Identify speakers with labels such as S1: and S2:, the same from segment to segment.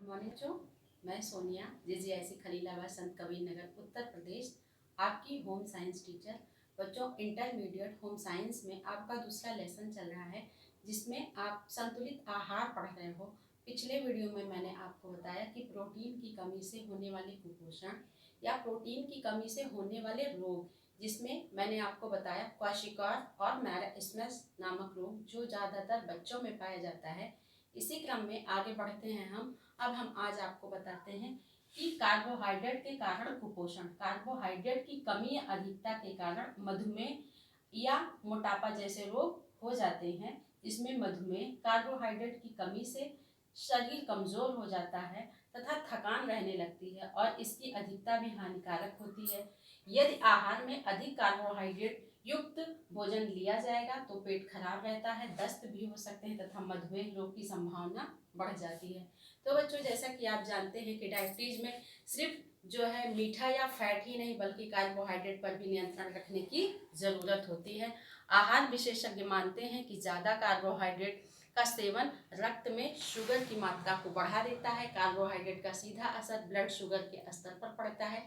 S1: Morning बच्चों, मैं Sonia JGIC Khalilabad संत कबीर नगर उत्तर प्रदेश आपकी होम साइंस टीचर। बच्चों, इंटरमीडिएट होम साइंस में आपका दूसरा लेसन चल रहा है जिसमें आप संतुलित आहार पढ़ रहे हो। पिछले वीडियो में मैंने आपको बताया कि प्रोटीन की कमी से होने वाले कुपोषण या प्रोटीन की कमी से होने वाले रोग, जिसमें मैंने आपको बताया क्वाशिकार और मैरास्मस नामक रोग जो ज़्यादातर बच्चों में पाया जाता है। इसी क्रम में आगे बढ़ते हैं अब हम आज आपको बताते हैं कि कार्बोहाइड्रेट के कारण कुपोषण, कार्बोहाइड्रेट की कमी या अधिकता के कारण मधुमेह या मोटापा जैसे रोग हो जाते हैं। इसमें मधुमेह कार्बोहाइड्रेट की कमी से शरीर कमजोर हो जाता है तथा थकान रहने लगती है और इसकी अधिकता भी हानिकारक होती है। यदि आहार में अधिक कार्बोहाइड्रेट युक्त भोजन लिया जाएगा तो पेट खराब रहता है, दस्त भी हो सकते हैं तथा मधुमेह रोग की संभावना बढ़ जाती है। तो बच्चों, जैसा कि आप जानते हैं कि डायबिटीज में सिर्फ जो है मीठा या फैट ही नहीं बल्कि कार्बोहाइड्रेट पर भी नियंत्रण रखने की जरूरत होती है। आहार विशेषज्ञ मानते हैं कि ज़्यादा कार्बोहाइड्रेट का सेवन रक्त में शुगर की मात्रा को बढ़ा देता है। कार्बोहाइड्रेट का सीधा असर ब्लड शुगर के स्तर पर पड़ता है।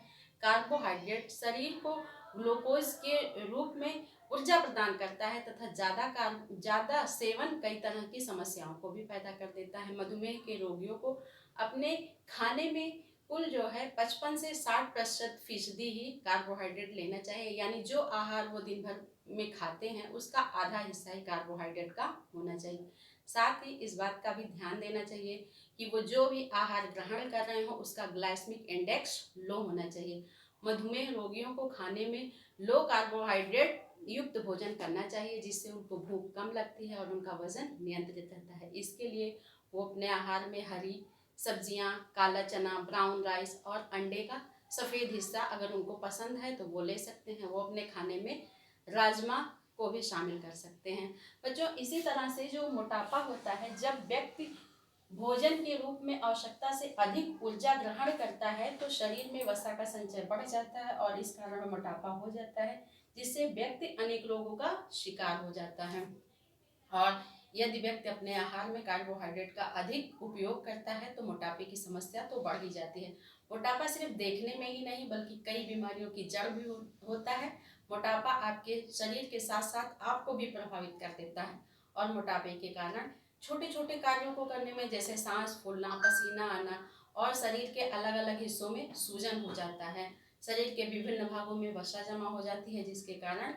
S1: कार्बोहाइड्रेट शरीर को ग्लूकोज के रूप में ऊर्जा प्रदान करता है तथा ज़्यादा सेवन कई तरह की समस्याओं को भी पैदा कर देता है। मधुमेह के रोगियों को अपने खाने में कुल जो है 55 से 60% ही कार्बोहाइड्रेट लेना चाहिए, यानी जो आहार वो दिन भर में खाते हैं उसका आधा हिस्सा ही कार्बोहाइड्रेट का होना चाहिए। साथ ही इस बात का भी ध्यान देना चाहिए कि वो जो भी आहार ग्रहण कर रहे हो उसका ग्लाइसेमिक इंडेक्स लो होना चाहिए। मधुमेह रोगियों को खाने में लो कार्बोहाइड्रेट युक्त भोजन करना चाहिए जिससे उनको भूख कम लगती है और उनका वजन नियंत्रित रहता है। इसके लिए वो अपने आहार में हरी सब्जियां, काला चना, ब्राउन राइस और अंडे का सफ़ेद हिस्सा अगर उनको पसंद है तो वो ले सकते हैं। वो अपने खाने में राजमा को भी शामिल कर सकते हैं। बच्चों, इसी तरह से जो मोटापा होता है, जब व्यक्ति भोजन के रूप में आवश्यकता से अधिक ऊर्जा ग्रहण करता है तो शरीर में वसा का संचय बढ़ जाता है और इस कारण मोटापा हो जाता है, जिससे व्यक्ति अनेक रोगों का शिकार हो जाता है। और यदि व्यक्ति अपने आहार में कार्बोहाइड्रेट का अधिक उपयोग करता है तो मोटापे की समस्या तो बढ़ ही जाती है। मोटापा सिर्फ देखने में ही नहीं बल्कि कई बीमारियों की जड़ भी होता है। मोटापा आपके शरीर के साथ साथ आपको भी प्रभावित कर देता है और मोटापे के कारण छोटे छोटे कार्यों को करने में, जैसे सांस फूलना, पसीना आना और शरीर के अलग अलग हिस्सों में सूजन हो जाता है। शरीर के विभिन्न भागों में वसा जमा हो जाती है जिसके कारण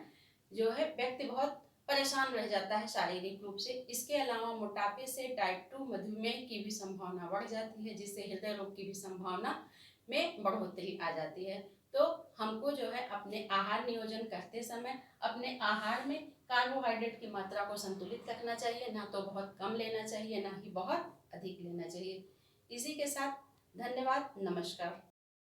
S1: जो है व्यक्ति बहुत परेशान रह जाता है शारीरिक रूप से। इसके अलावा मोटापे से टाइप 2 मधुमेह की भी संभावना बढ़ जाती है जिससे हृदय रोग की भी संभावना में बढ़ोतरी आ जाती है। तो हमको जो है अपने आहार नियोजन करते समय अपने आहार में कार्बोहाइड्रेट की मात्रा को संतुलित रखना चाहिए, ना तो बहुत कम लेना चाहिए ना ही बहुत अधिक लेना चाहिए। इसी के साथ धन्यवाद, नमस्कार।